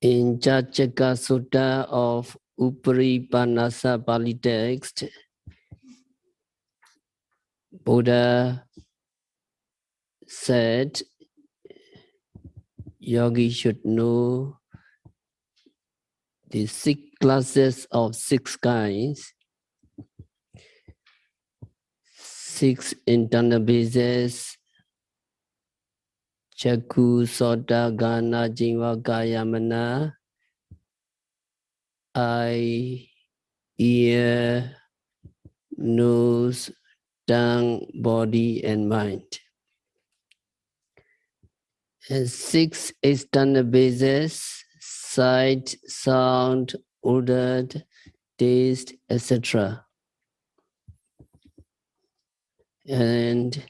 In Jajaka Sutta of Upari Panasa Pali text, Buddha said, yogi should know the 6 classes of 6 kinds, 6 internal bases, Chakku, Sota, Gana, Jiva, Kaya, Mana, eye, ear, nose, tongue, body, and mind. And 6 external bases, sight, sound, odor, taste, etc. And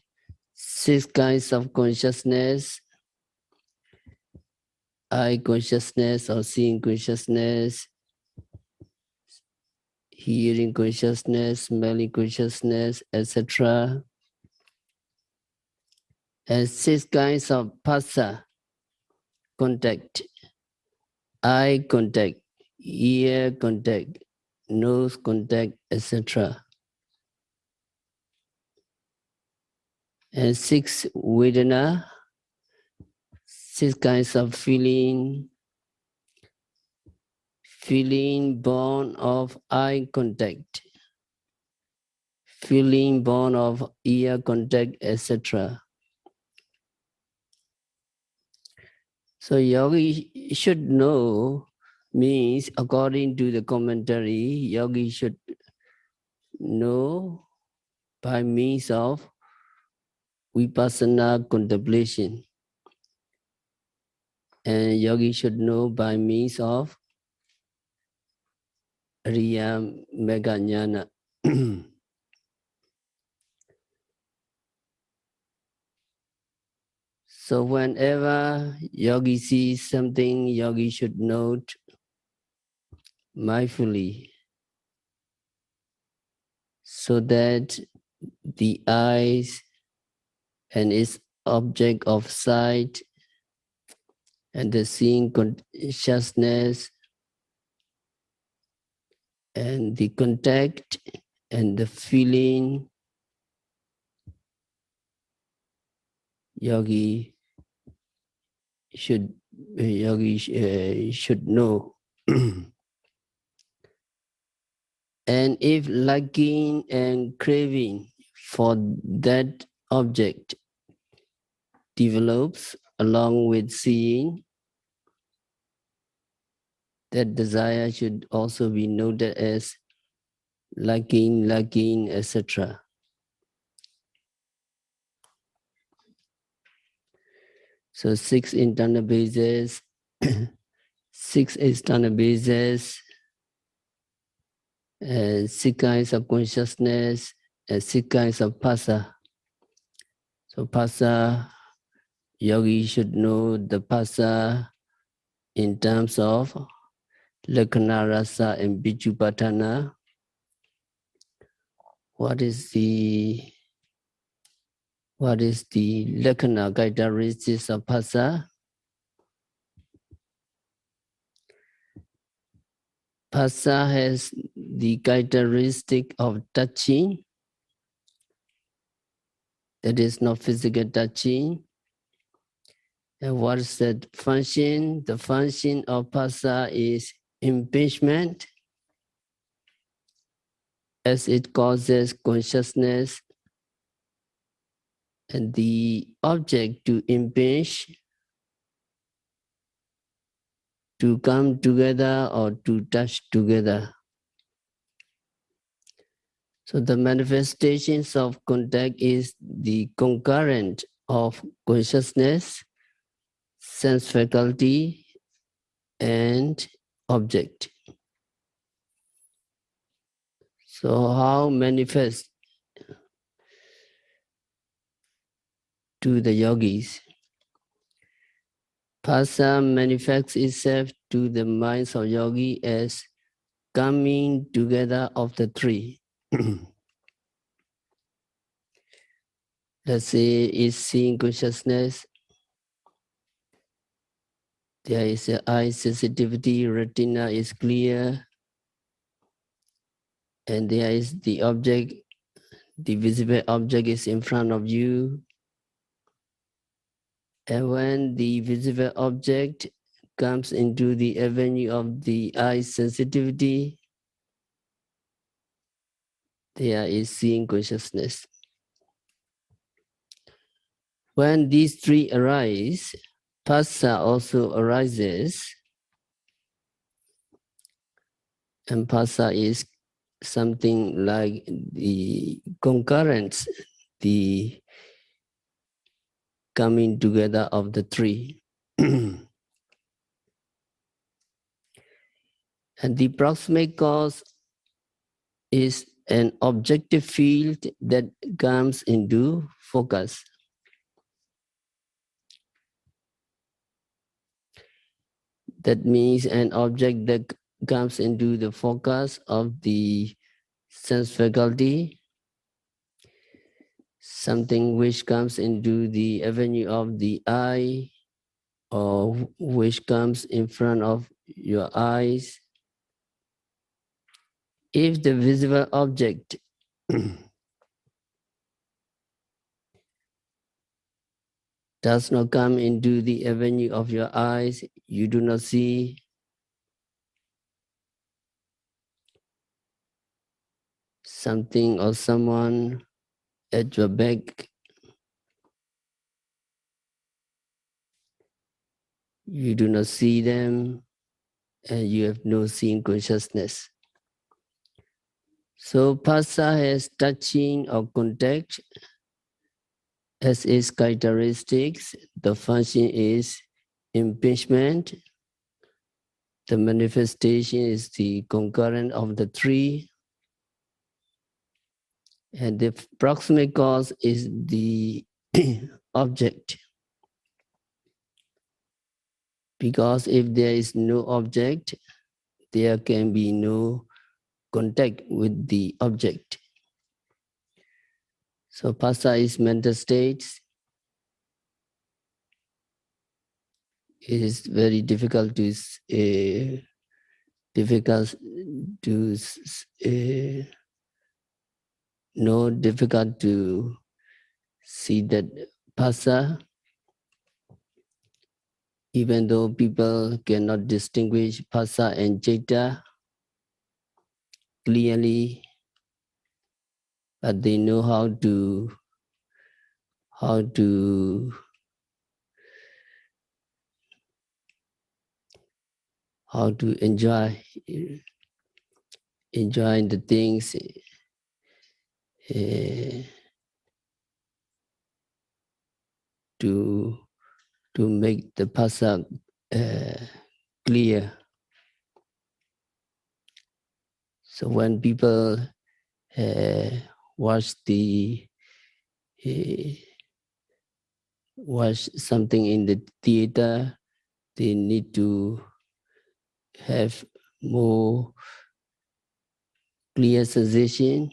6 kinds of consciousness, eye consciousness or seeing consciousness, hearing consciousness, smelling consciousness, etc. And 6 kinds of phassa, contact, eye contact, ear contact, nose contact, etc. And 6 vedana, 6 kinds of feeling born of eye contact, feeling born of ear contact, etc. So yogi should know means, according to the commentary, yogi should know by means of vipassana contemplation. And yogi should know by means of Riya Mega Jnana. So whenever yogi sees something, yogi should note mindfully, so that the eyes and its object of sight and the seeing consciousness and the contact and the feeling, yogi should know. And if liking and craving for that object develops along with seeing, that desire should also be noted as liking, etc. So 6 internal bases, 6 external bases, 6 kinds of consciousness, and 6 kinds of phassa. So phassa, yogi should know the phassa in terms of lakkhana, rasa, and bijupatthana. What is the lakkhana characteristics of phassa? Phassa has the characteristic of touching, that is not physical touching. And what is that function? The function of phassa is impingement, as it causes consciousness and the object to impinge, to come together or to touch together. So the manifestations of contact is the concurrent of consciousness, sense faculty, and object. So how manifest to the yogis? Phassa manifests itself to the minds of yogi as coming together of the 3. Let's say it's seeing consciousness, There is a eye sensitivity, retina is clear, and there is the object, the visible object is in front of you. And when the visible object comes into the avenue of the eye sensitivity, there is seeing consciousness. When these three arise, phassa also arises, and phassa is something like the concurrence, the coming together of the three. And the proximate cause is an objective field that comes into focus. That means an object that comes into the focus of the sense faculty, something which comes into the avenue of the eye, or which comes in front of your eyes. If the visible object does not come into the avenue of your eyes, you do not see something or someone at your back. You do not see them, and you have no seeing consciousness. So phassa has touching or contact as its characteristics. The function is impingement. The manifestation is the concurrent of the three. And the proximate cause is the object. Because if there is no object, there can be no contact with the object. So phassa is mental states. It is very difficult to difficult to see that phassa, even though people cannot distinguish phassa and citta clearly, but they know how to enjoy the things, to make the phassa clear. So when people watch something in the theater, they need to have more clear sensation.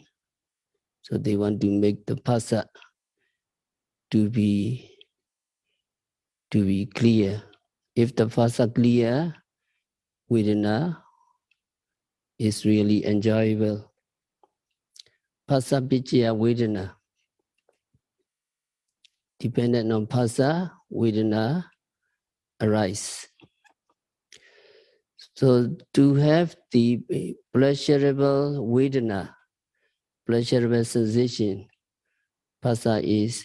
So they want to make the phassa to be clear. If the phassa clear, vedana is really enjoyable. Phassa picchaya vedana. Dependent on phassa, vedana arise. So to have the pleasurable vedana, pleasurable sensation, phassa is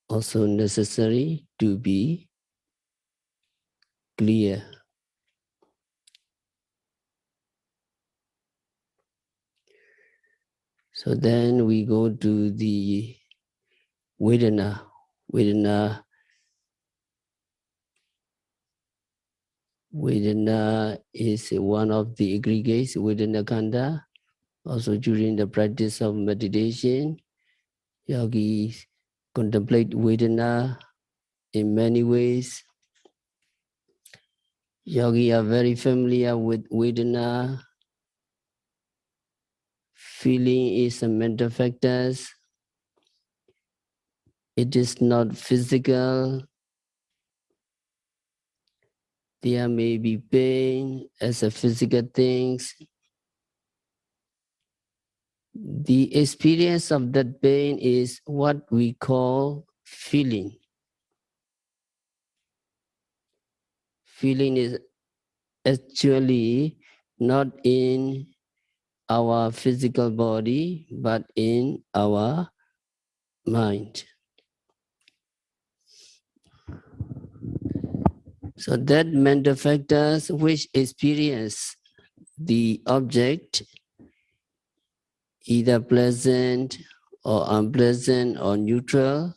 also necessary to be clear. So then we go to the vedana. Vedana is one of the aggregates within the Khanda. Also during the practice of meditation, yogis contemplate vedana in many ways. Yogis are very familiar with vedana. Feeling is a mental factor. It is not physical. There may be pain as a physical things. The experience of that pain is what we call feeling. Feeling is actually not in our physical body, but in our mind. So that mental factors which experience the object, either pleasant or unpleasant or neutral,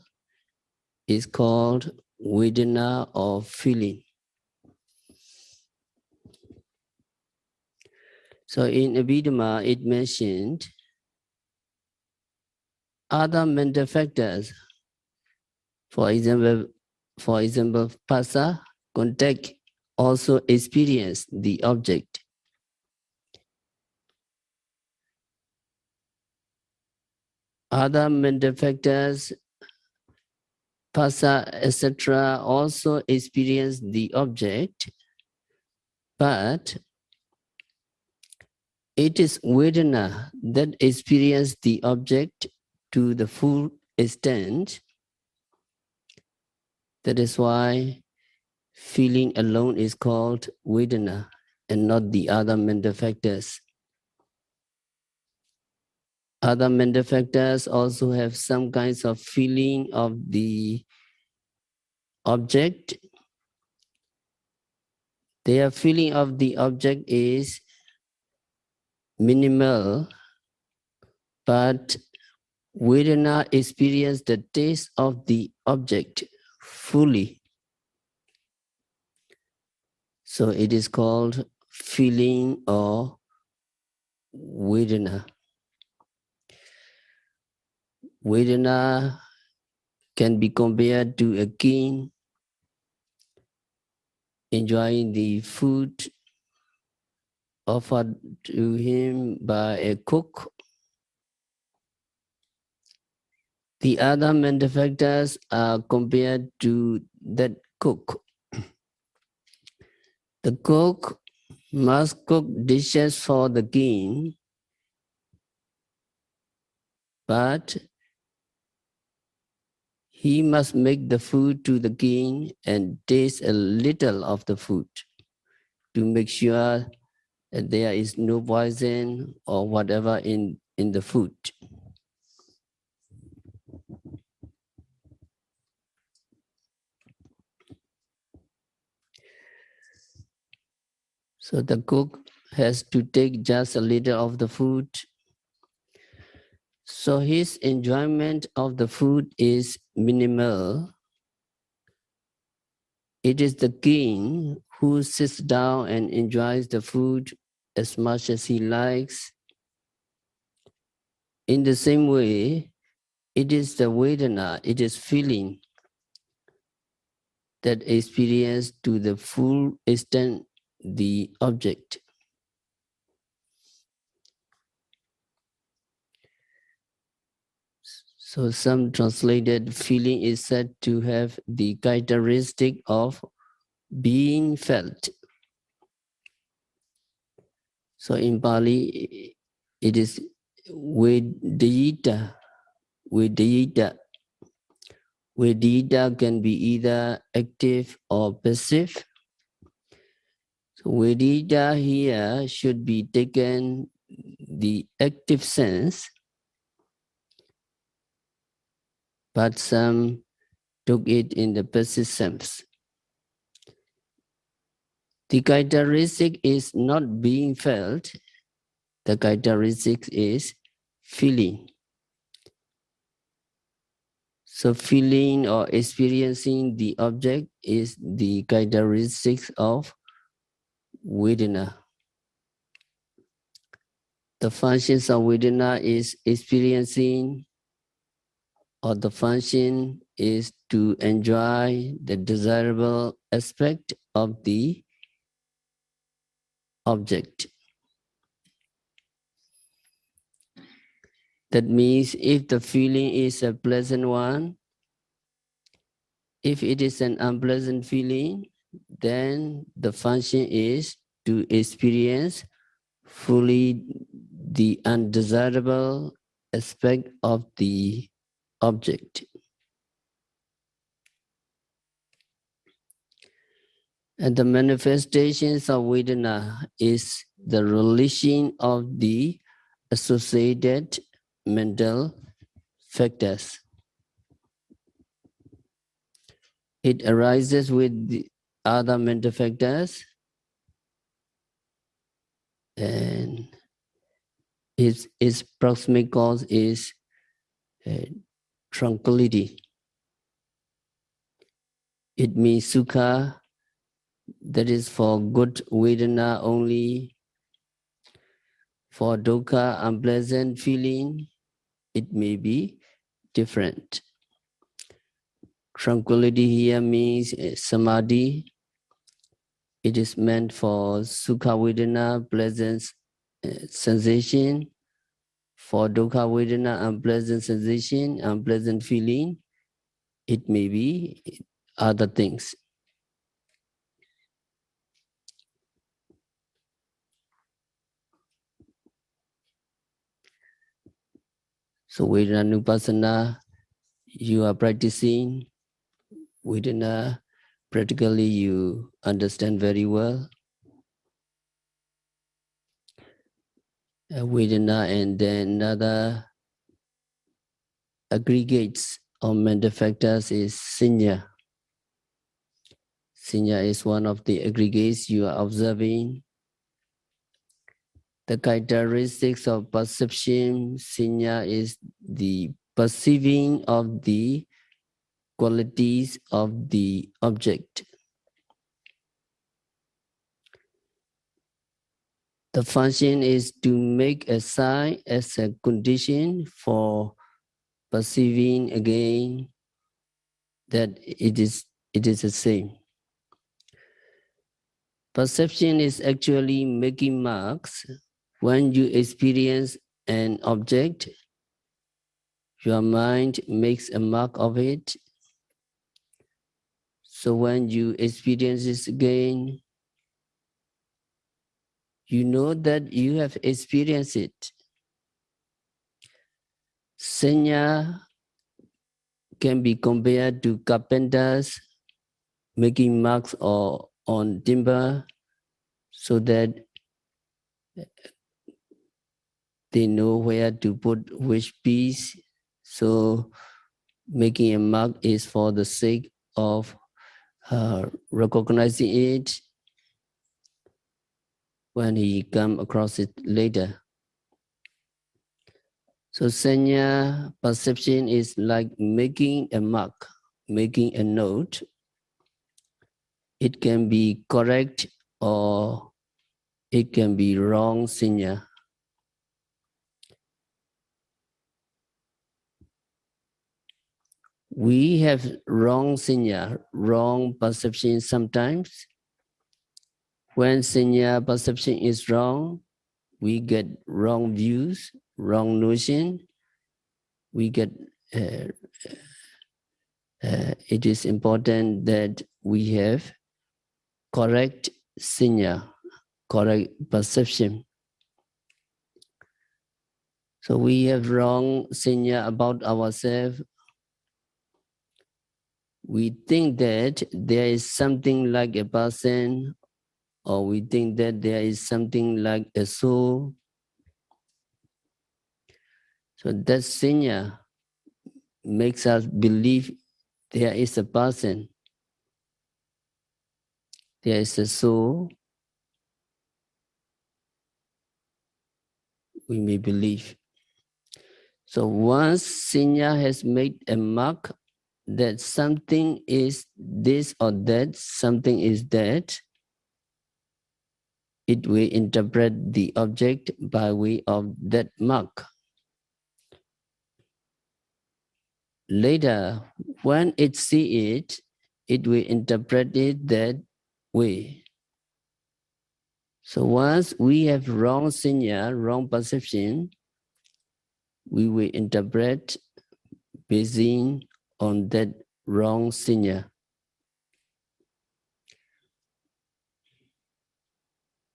is called Vedana or feeling. So in Abhidhamma, it mentioned other mental factors. For example, phassa, contact, also experience the object. Other mental factors, phassa, etc., also experience the object, but it is Vedana that experience the object to the full extent. That is why feeling alone is called Vedana and not the other mental factors. Other mental factors also have some kinds of feeling of the object. Their feeling of the object is minimal, but Vedana experience the taste of the object fully. So it is called feeling or Vedana. Vedana can be compared to a king enjoying the food offered to him by a cook. The other mental factors are compared to that cook. The cook must cook dishes for the king, but he must make the food to the king and taste a little of the food to make sure that there is no poison or whatever in the food. So the cook has to take just a little of the food. So his enjoyment of the food is minimal. It is the king who sits down and enjoys the food as much as he likes. In the same way, it is the Vedana, it is feeling that experience to the full extent the object. So some translated feeling is said to have the characteristic of being felt. So in Pali, it is Vedita. Vedita. Vedita can be either active or passive. So Vedita here should be taken the active sense, but some took it in the passive sense. The characteristic is not being felt, the characteristic is feeling. So feeling or experiencing the object is the characteristics of Vedana. The functions of Vedana is experiencing, or the function is to enjoy the desirable aspect of the object. That means if the feeling is a pleasant one, if it is an unpleasant feeling, then the function is to experience fully the undesirable aspect of the object. And the manifestations of Vedana is the relation of the associated mental factors. It arises with the other mental factors and its proximate cause is tranquility. It means sukha, that is for good Vedana only. For dukkha, unpleasant feeling, it may be different. Tranquility here means samadhi. It is meant for sukha vedana, pleasant sensation. For dukkha vedana, unpleasant sensation, unpleasant feeling, it may be other things. So Vedananupassana, you are practicing Vedana, practically you understand very well. Vedana and then another aggregates or mental factors is sinya. Sinya is one of the aggregates you are observing. The characteristics of perception, sinya is the perceiving of the qualities of the object. The function is to make a sign as a condition for perceiving again that it is the same. Perception is actually making marks. When you experience an object, your mind makes a mark of it. So when you experience this again, you know that you have experienced it. Senya can be compared to carpenters making marks or on timber so that they know where to put which piece. So making a mark is for the sake of recognizing it when he come across it later. So sanya perception is like making a mark, making a note. It can be correct or it can be wrong sanya. We have wrong sanya, wrong perception sometimes. When sanya perception is wrong, we get wrong views, wrong notion. We get. It is important that we have correct sanya, correct perception. So we have wrong sanya about ourselves. We think that there is something like a person, or we think that there is something like a soul. So that sanya makes us believe there is a person, there is a soul. We may believe. So once sanya has made a mark that something is this or that, something is that, it will interpret the object by way of that mark. Later, when it sees it, it will interpret it that way. So once we have wrong sanya, wrong perception, we will interpret basing on that wrong sanya.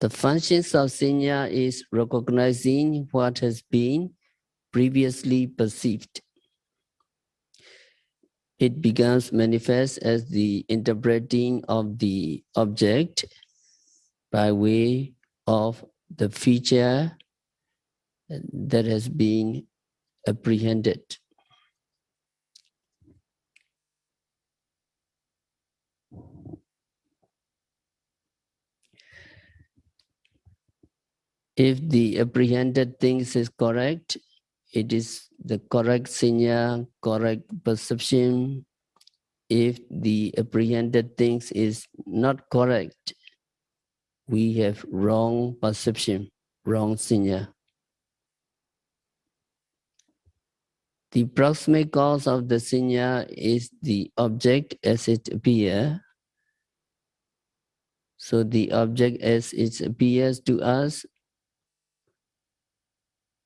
The functions of Sanya is recognizing what has been previously perceived. It becomes manifest as the interpreting of the object by way of the feature that has been apprehended. If the apprehended things is correct, it is the correct Sanya, correct perception. If the apprehended things is not correct, we have wrong perception, wrong Sanya. The proximate cause of the Sanya is the object as it appears. So the object as it appears to us,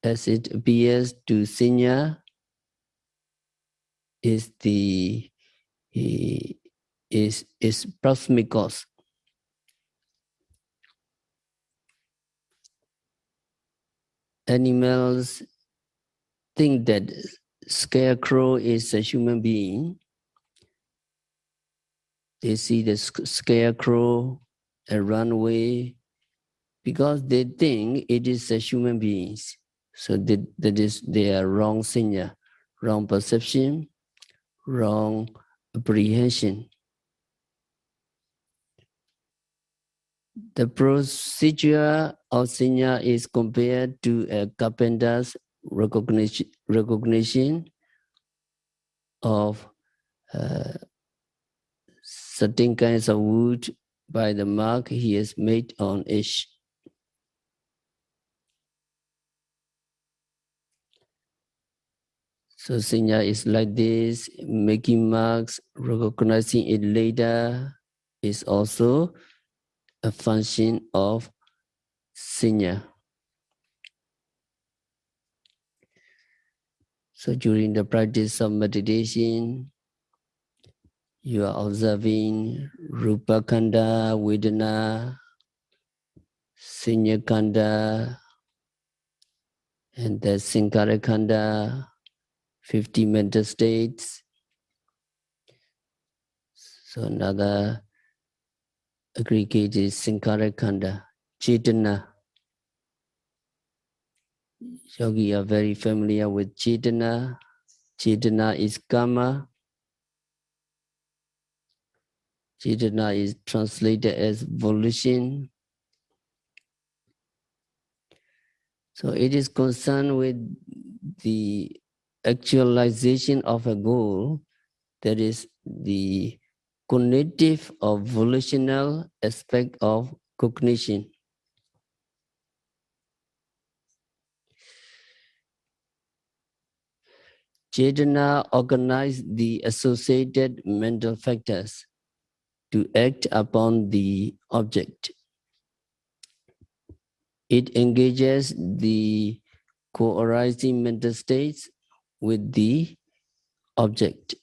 as it appears to Sanya, is the is proximate cause. Animals think that scarecrow is a human being. They see the scarecrow and run away because they think it is a human being. So that is their wrong Sanya, wrong perception, wrong apprehension. The procedure of Sanya is compared to a carpenter's recognition of certain kinds of wood by the mark he has made on each. So Sanya is like this, making marks, recognizing it later is also a function of Sanya. So during the practice of meditation, you are observing Rupa Khanda, Vedana, Sanya Khanda, and the Sankharakkhanda, 50 mental states. So another aggregate is Sankharakkhanda, Chetana. Yogi are very familiar with Chetana. Chetana is karma. Chetana is translated as volition. So it is concerned with the actualization of a goal, that is the cognitive or volitional aspect of cognition. Chetana organizes the associated mental factors to act upon the object. It engages the co-arising mental states with the object.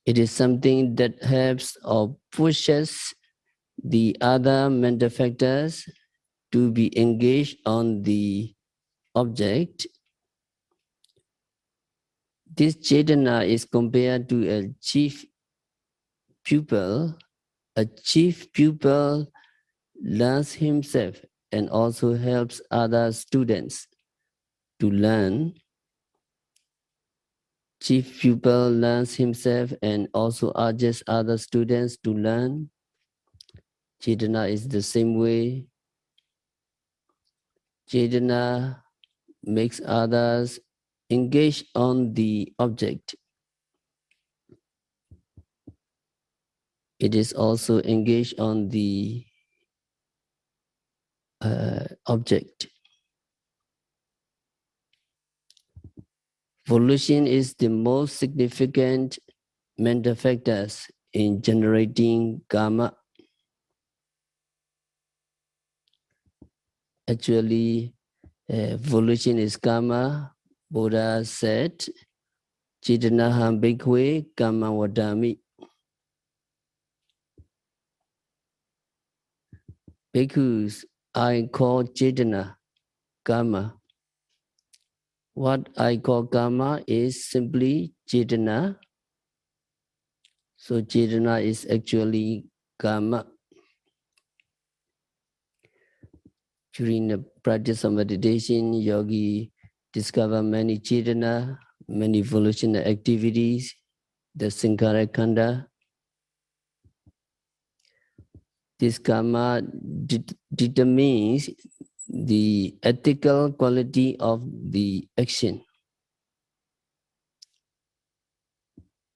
It is something that helps or pushes the other mental factors to be engaged on the object. This Chetana is compared to a chief pupil. A chief pupil learns himself and also helps other students to learn. Chief pupil learns himself and also urges other students to learn. Chetana is the same way. Chetana makes others engage on the object. It is also engaged on the object. Volition is the most significant mental factors in generating karma. Actually, volition is karma. Buddha said, Chetanaham bhikkhave kamma vadami. Bhikkhus, I call Chetana karma. What I call karma is simply Chetana. So Chetana is actually karma. During the practice of meditation, yogi discover many Chetana, many volitional activities, the Sankharakkhanda. This karma determines the ethical quality of the action.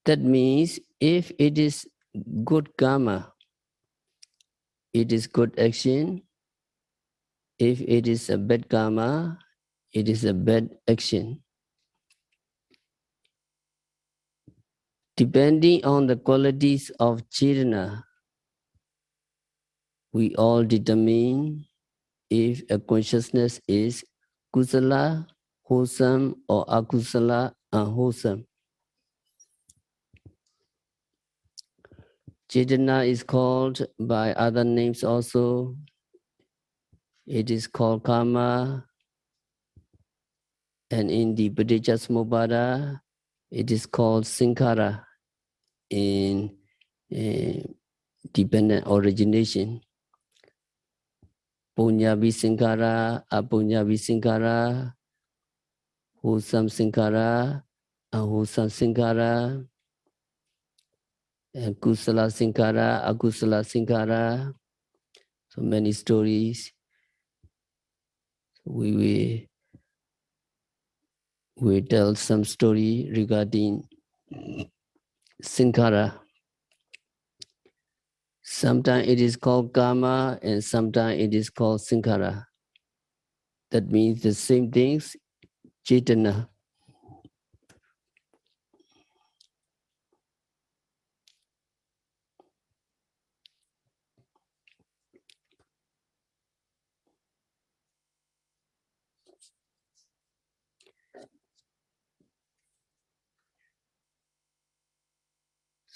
That means if it is good karma, it is good action. If it is a bad karma, it is a bad action. Depending on the qualities of Chetana, we all determine if a consciousness is kusala, wholesome, or akusala, unwholesome. Chetana is called by other names also. It is called karma, and in the Paticcasamuppada, it is called sankhara in dependent origination. Punyavi sankhara, apunyavi sankhara, wholesome sankhara, unwholesome sankhara, and kusala sankhara, akusala sankhara. So many stories. We tell some story regarding sankhara. Sometimes it is called karma and sometimes it is called sankhara. That means the same things, chetana.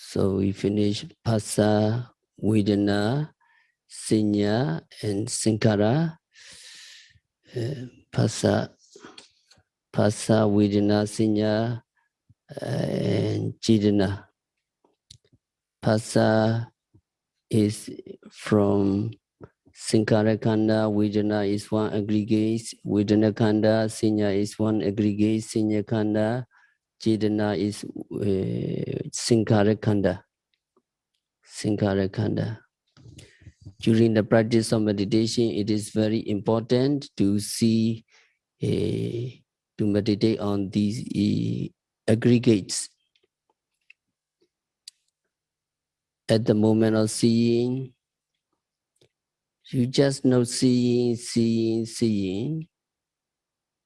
So we finish phassa, vedana, sanya, and sankhara. Phassa, vedana, sanya, and chetana. Phassa is from Sankharakkhanda, vedana is one aggregate, vedana khanda, sanya is one aggregate, sanya khanda, chetana is Sankharakkhanda. Sankharakkhanda. During the practice of meditation, it is very important to see, to meditate on these aggregates. At the moment of seeing, you just know seeing,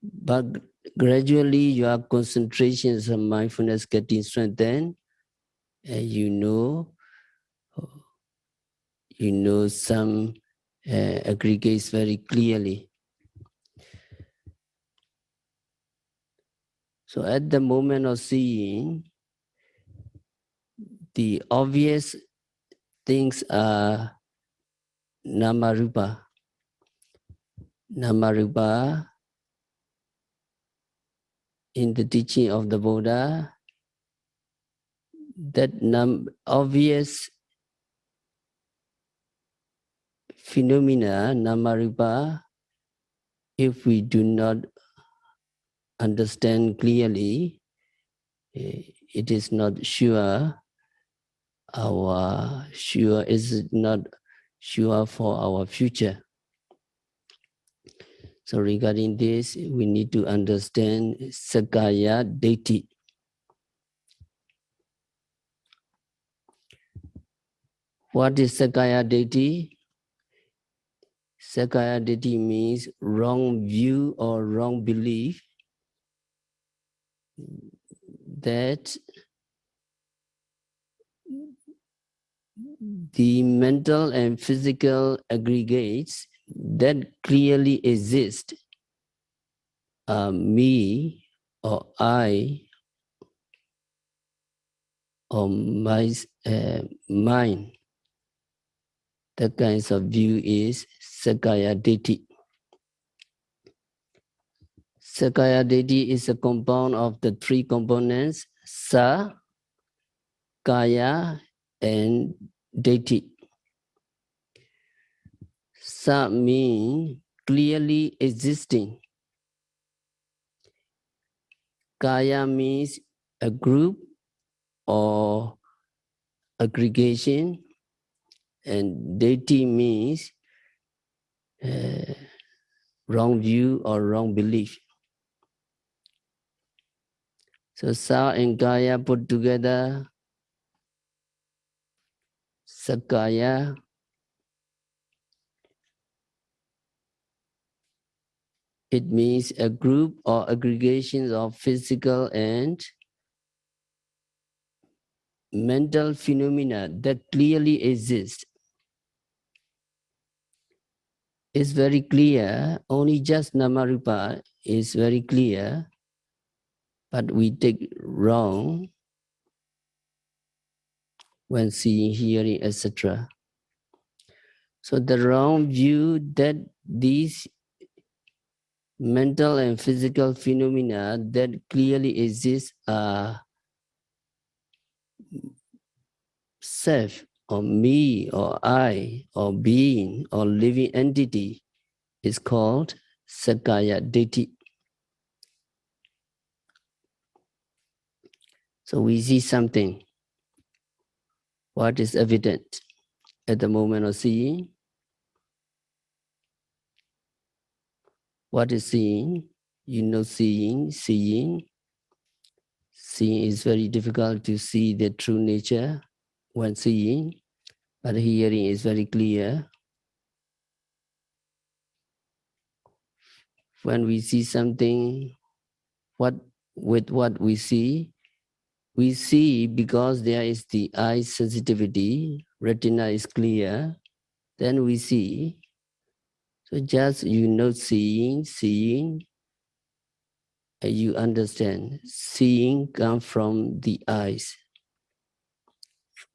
but gradually your concentrations and mindfulness getting strengthened, and you know some aggregates very clearly. So at the moment of seeing, the obvious things are namarupa. Namarupa, in the teaching of the Buddha, that obvious phenomena, namarupa, if we do not understand clearly, it is not sure. Is not sure for our future. So regarding this, we need to understand Sakaya Deity. What is Sakaya Deity? Sakaya Deity means wrong view or wrong belief that the mental and physical aggregates that clearly exist are me or I or mind. That kinds of view is Sakkaya Ditthi. Sakkaya Ditthi is a compound of the three components, Sa, Kaya, and Ditthi. Sa means clearly existing. Kaya means a group or aggregation, and Ditthi means wrong view or wrong belief. So Sa and Kaya put together, Sakkaya. It means a group or aggregations of physical and mental phenomena that clearly exist. It's very clear, only just Namarupa is very clear, but we take wrong when seeing, hearing, etc. So the wrong view that these mental and physical phenomena that clearly exist are self or me or I or being or living entity is called Sakkaya Ditthi. So we see something, what is evident at the moment of seeing. What is seeing? You know seeing. Seeing is very difficult to see the true nature when seeing, but hearing is very clear. When we see something, with what we see because there is the eye sensitivity, retina is clear, then we see. So just you know seeing, and you understand. Seeing comes from the eyes.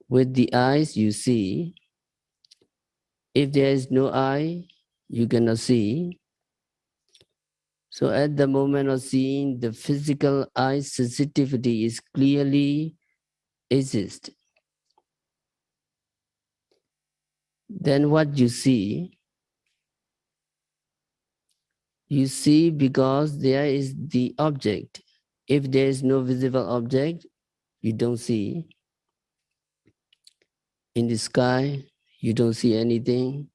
With the eyes you see. If there is no eye, you cannot see. So at the moment of seeing, the physical eye sensitivity is clearly exist. Then what you see because there is the object. If there is no visible object, you don't see. In the sky, you don't see anything.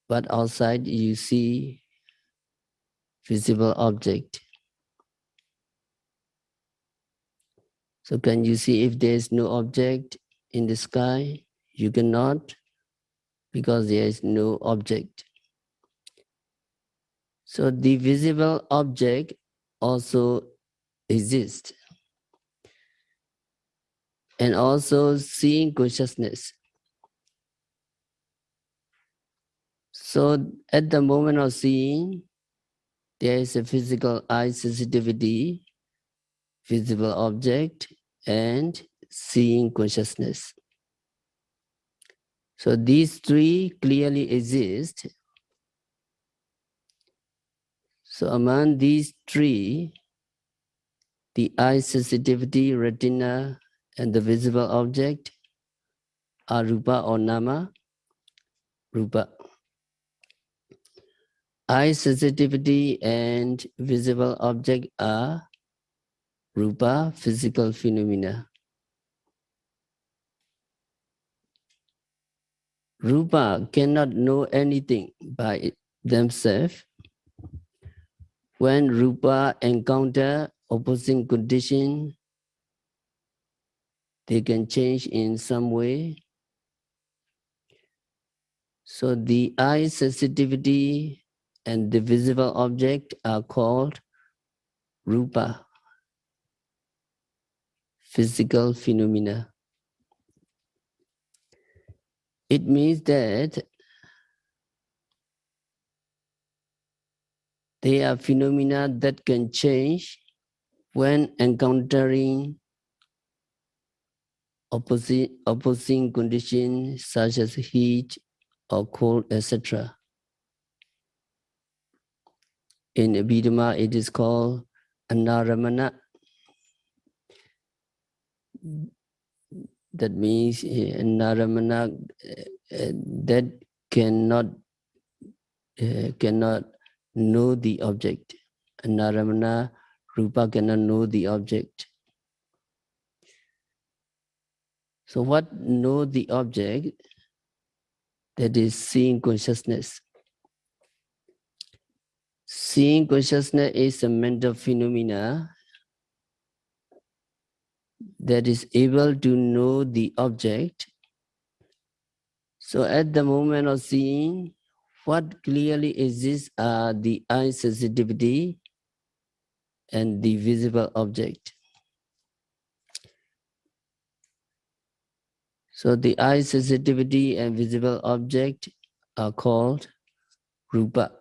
But outside, you see visible object. So can you see if there is no object in the sky? You cannot, because there is no object. So the visible object also exists. And also seeing consciousness. So at the moment of seeing, there is a physical eye sensitivity, visible object, and seeing consciousness. So these three clearly exist. So among these three, the eye sensitivity, retina, and the visible object are rupa or nama. Rupa. Eye sensitivity and visible object are rupa, physical phenomena. Rupa cannot know anything by themselves. When rupa encounter opposing condition, they can change in some way. So the eye sensitivity and the visible object are called rupa, physical phenomena. It means that they are phenomena that can change when encountering opposing conditions such as heat or cold, etc. In Abhidhamma, it is called anaramana. That means anaramana that cannot know the object. Anaramana, rupa cannot know the object. So what know the object? That is seeing consciousness. Seeing consciousness is a mental phenomena that is able to know the object. So at the moment of seeing, what clearly exists are the eye sensitivity and the visible object. So the eye sensitivity and visible object are called rupa.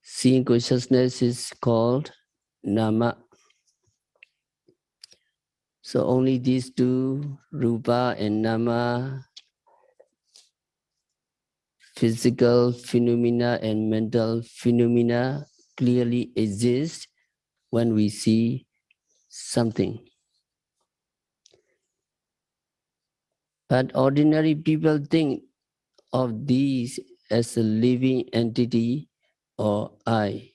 Seeing consciousness is called nama. So only these two, rupa and nama, physical phenomena and mental phenomena, clearly exist when we see something. But ordinary people think of these as a living entity or I.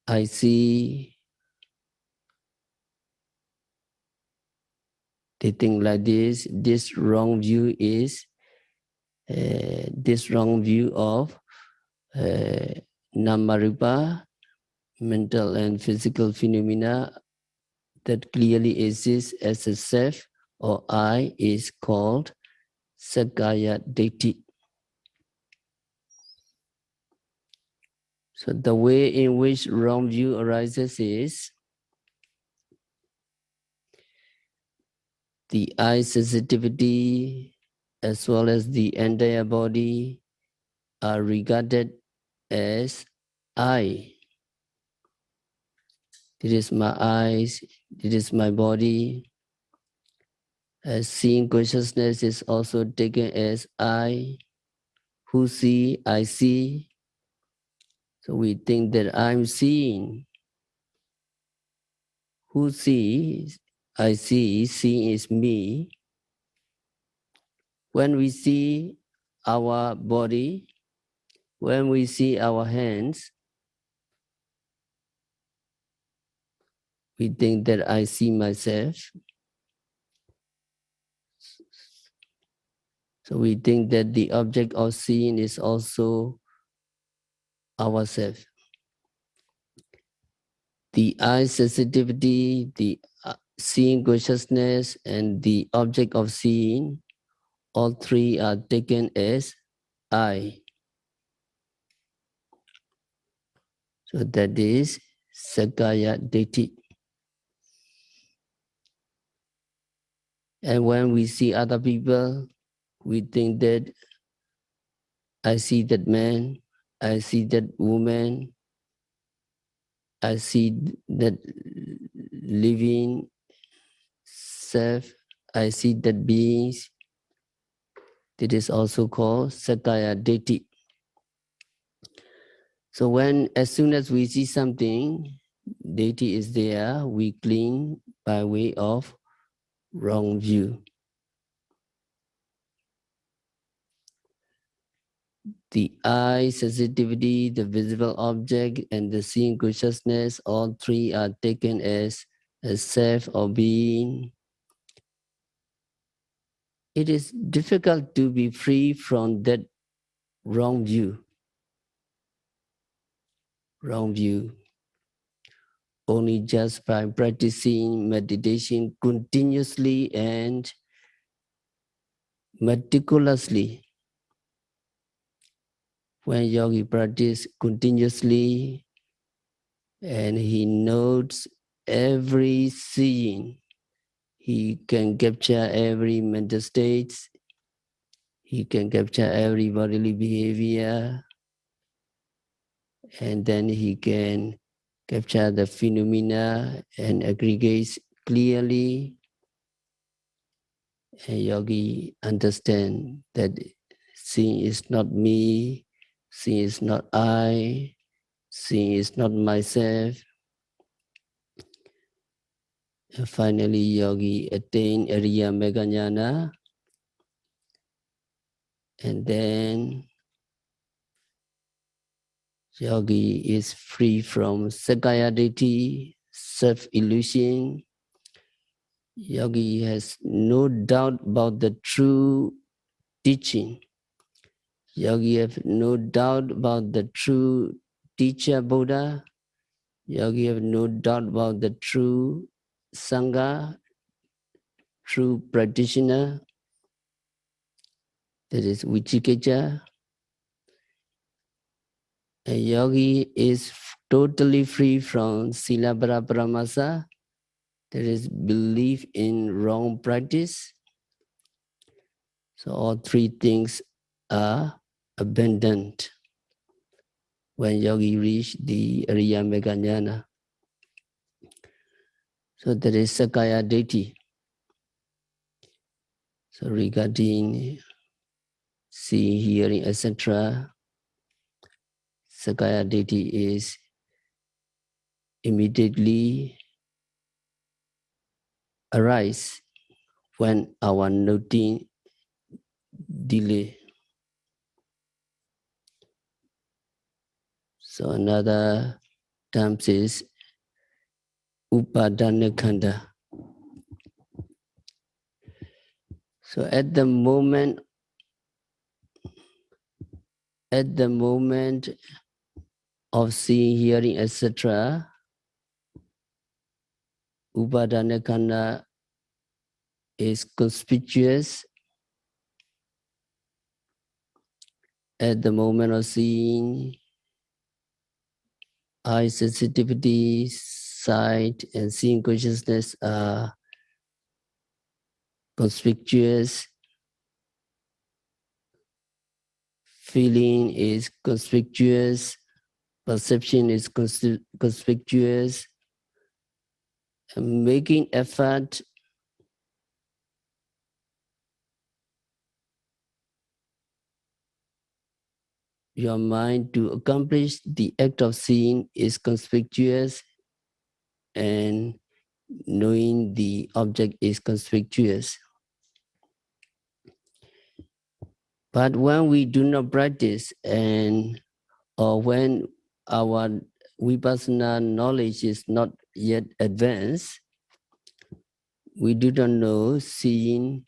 I see, they think like this. This wrong view is this wrong view of namarupa, mental and physical phenomena that clearly exists as a self or I is called Sakaya Detti. So the way in which wrong view arises is the eye sensitivity as well as the entire body are regarded as I. It is my eyes, it is my body. As seeing consciousness is also taken as I, who see, I see. So we think that I'm seeing. Who sees, I see, seeing is me. When we see our body, when we see our hands, we think that I see myself. So we think that the object of seeing is also ourself. The eye sensitivity, the seeing consciousness, and the object of seeing, all three are taken as I. So that is Sakaya Detti. And when we see other people, we think that I see that man, I see that woman, I see that living self, I see that beings. It is also called Sakaya Detti. So as soon as we see something, deity is there, we cling by way of wrong view. The eye sensitivity, the visible object, and the seeing consciousness, all three are taken as a self or being. It is difficult to be free from that wrong view. Wrong view. Only just by practicing meditation continuously and meticulously. When yogi practice continuously and he notes every seeing, he can capture every mental states, he can capture every bodily behavior, and then he can capture the phenomena and aggregates clearly. And yogi understand that seeing is not me, seeing is not I, seeing is not myself. And finally, yogi attain Ariya Meganyana, and then yogi is free from Sakaya Ditti, self-illusion. Yogi has no doubt about the true teaching. Yogi have no doubt about the true teacher Buddha. Yogi have no doubt about the true Sangha, true practitioner, that is Vichikecha. A yogi is totally free from Silabhara Paramasa, that is belief in wrong practice. So all three things are abandoned when yogi reach the Ariya Meganyana. So there is Sakaya Ditti. So regarding seeing, hearing, etc., Sakaya Ditti is immediately arise when our noting delay. So another term is Upadanakhanda. So at the moment of seeing, hearing, etc., Upadanakhanda is conspicuous. At the moment of seeing, eye sensitivity, sight, and seeing consciousness are conspicuous. Feeling is conspicuous. Perception is conspicuous. And making effort your mind to accomplish the act of seeing is conspicuous, and knowing the object is conspicuous. But when we do not practice, or when our vipassana knowledge is not yet advanced, we do not know seeing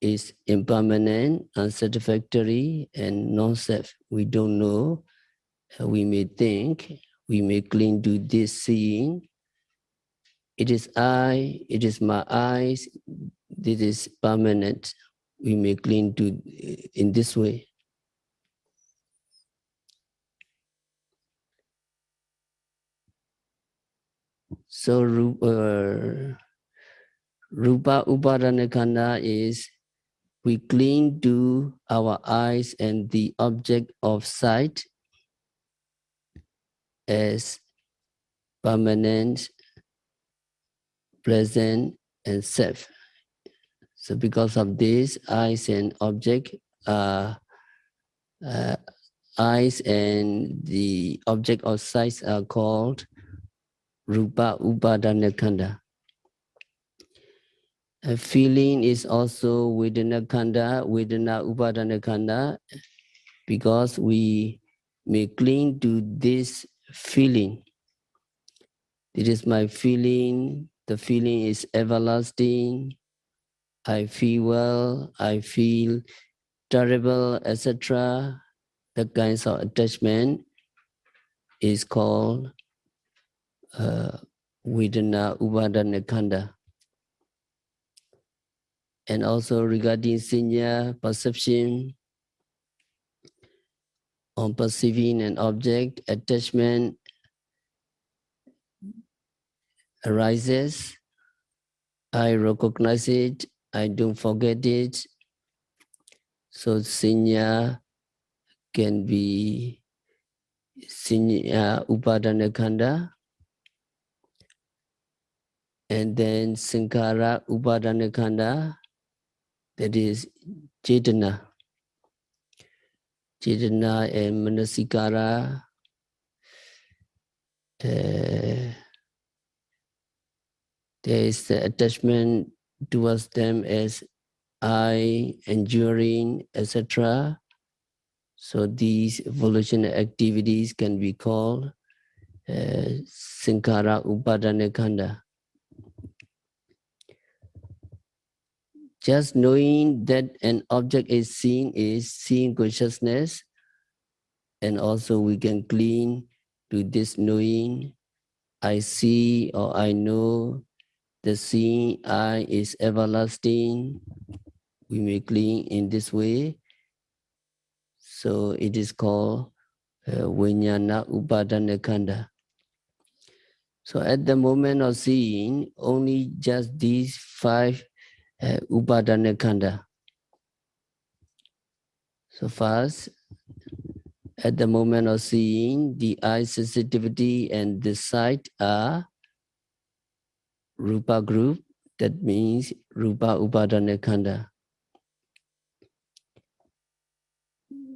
is impermanent, unsatisfactory, and non-self. We don't know. We may think, we may cling to this seeing. It is I, it is my eyes, this is permanent. We may cling to in this way. So Rupa Upadanakhanda is we cling to our eyes and the object of sight as permanent, present, and self. So because of this, eyes and object are eyes and the object of sight are called Rupa Upadanakhanda. A feeling is also Vedana Upadanakhanda, because we may cling to this feeling. It is my feeling, the feeling is everlasting, I feel well, I feel terrible, etc. The kinds of attachment is called Vedana Upadanakhanda. And also regarding senior perception, on perceiving an object, attachment arises. I recognize it, I don't forget it. So senior can be senior Upadanakhanda. And then Sankhara Upadanakhanda, that is Chetana. Chetana and Manasikara, there is the attachment towards them as I, enduring, etc. So these evolutionary activities can be called Sankhara Upadanakhanda. Just knowing that an object is seeing consciousness, and also we can cling to this knowing. I see or I know the seeing I is everlasting. We may cling in this way. So it is called Vijnana Upadanakhanda. So at the moment of seeing, only just these five Upadanakhanda. So first, at the moment of seeing, the eye sensitivity and the sight are Rupa group. That means Rupa Upadanakhanda.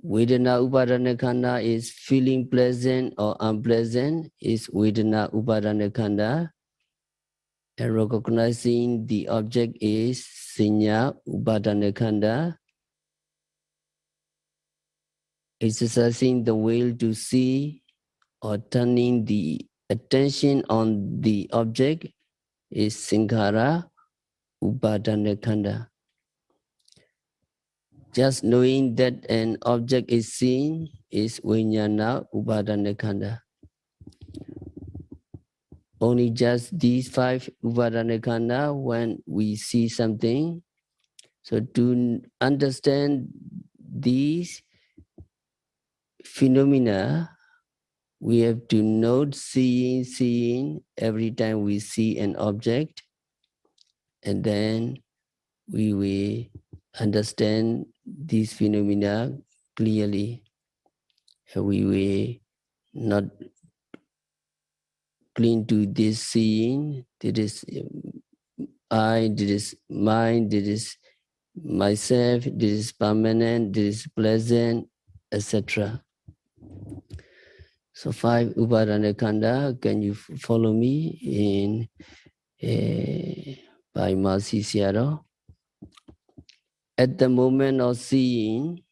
Vedana Upadanakhanda is feeling pleasant or unpleasant, is Vedana Upadanakhanda. And recognizing the object is Sinya Upadanakhanda. Exercising the will to see or turning the attention on the object is Sankhara Upadanakhanda. Just knowing that an object is seen is Vijnana Upadanakhanda. Only just these five Upadanakhanda when we see something. So to understand these phenomena, we have to note seeing every time we see an object, and then we will understand these phenomena clearly. We will not cling to this seeing, that is I, that is mine, that is myself, this is permanent, this is pleasant, etc. So five Upadanakhanda, can you follow me in by Masi Sayadaw? At the moment of seeing,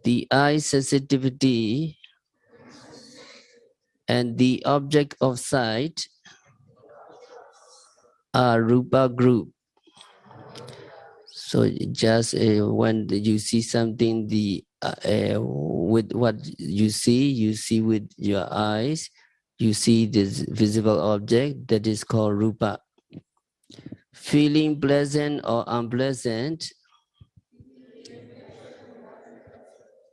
the eye sensitivity and the object of sight are Rupa group. So just when you see something, with what you see with your eyes, you see this visible object that is called Rupa. Feeling pleasant or unpleasant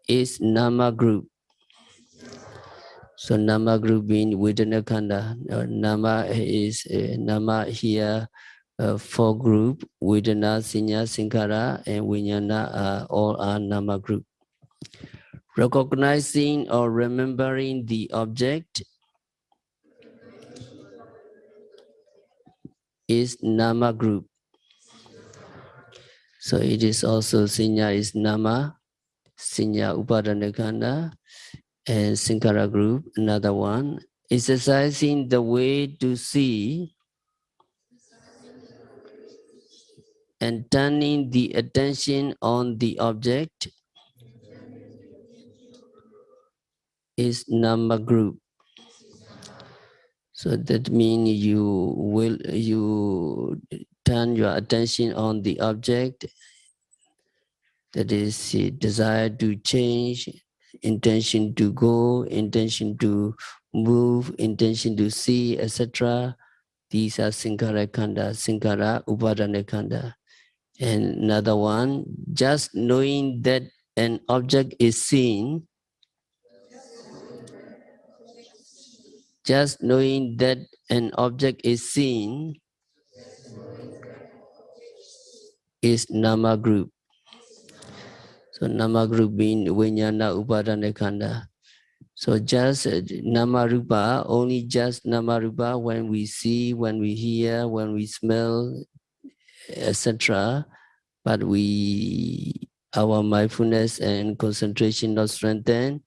is Nama group. So Nama group being Vedanakhanda. Nama is Nama here. Four group, Vedana, Sinya, Sankhara, and Vijnana all are Nama group. Recognizing or remembering the object is Nama group. So it is also Sinya is Nama, Sinya Upadanakhanda, and Sankhara group, another one. Exercising the way to see and turning the attention on the object is Nama group. So that means you turn your attention on the object, that is desire to change, intention to go, intention to move, intention to see, etc. These are Sankharakkhanda, Sankhara Upadanakhanda. And another one, just knowing that an object is seen, just knowing that an object is seen is Nama group. So Nama group being Vijnana Upadanakhanda. So just Namarupa, only just Namarupa, when we see, when we hear, when we smell, etc. But our mindfulness and concentration not strengthened.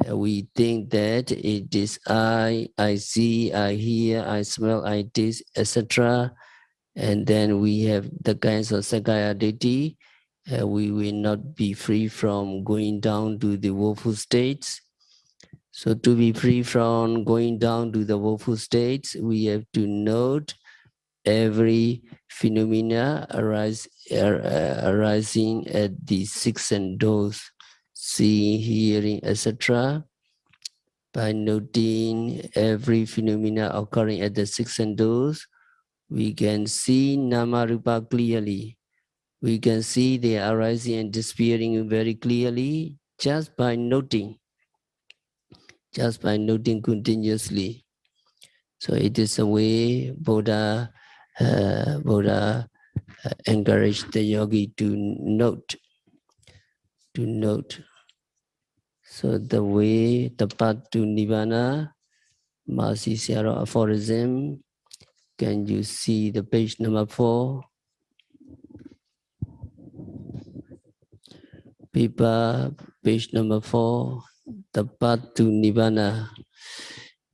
We think that it is I see, I hear, I smell, I taste, etc. And then we have the kinds of Sakaya Ditti. We will not be free from going down to the woeful states. So to be free from going down to the woeful states, we have to note every phenomena arising at the six senses, seeing, hearing, etc. By noting every phenomena occurring at the six senses, we can see Nama Rupa clearly. We can see they are arising and disappearing very clearly just by noting continuously. So it is a way Buddha encouraged the yogi to note. So the way, the path to Nibbana, Mahasi Sayadaw aphorism. Can you see the page number 4? Pipa, page number 4, the path to Nibbana.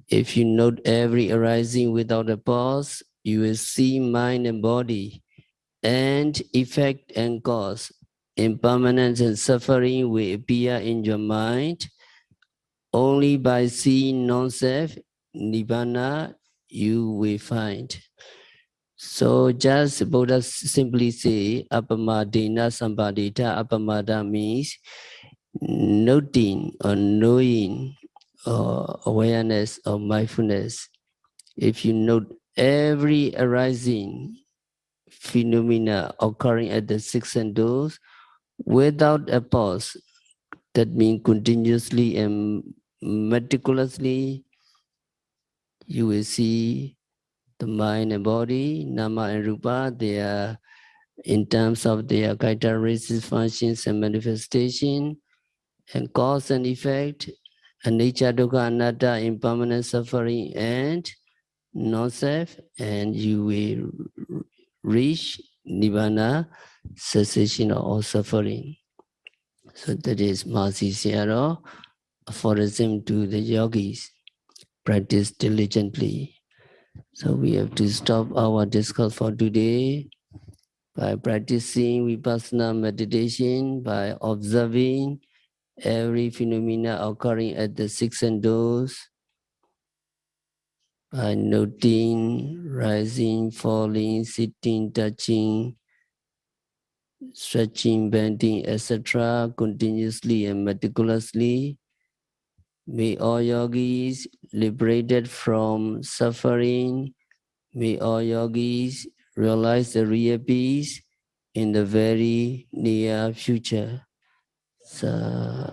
If you note every arising without a pause, you will see mind and body, and effect and cause. Impermanence and suffering will appear in your mind. Only by seeing non-self, Nibbana, you will find. So just Buddha simply say, Apamadena Sampadita. Apamada means noting or knowing or awareness or mindfulness. If you note every arising phenomena occurring at the six senses without a pause, that means continuously and meticulously, you will see the mind and body, nama and rupa. They are, in terms of their characteristics, functions and manifestation, and cause and effect, anicca, dukkha, anatta, impermanent, suffering, and non-self, and you will reach nibbana, cessation of all suffering. So that is Mahasi Sayadaw aphorism to the yogis. Practice diligently. So we have to stop our discourse for today by practicing vipassana meditation, by observing every phenomena occurring at the six senses, by noting rising, falling, sitting, touching, stretching, bending, etc. continuously and meticulously. May all yogis liberated from suffering, may all yogis realize the real peace in the very near future. So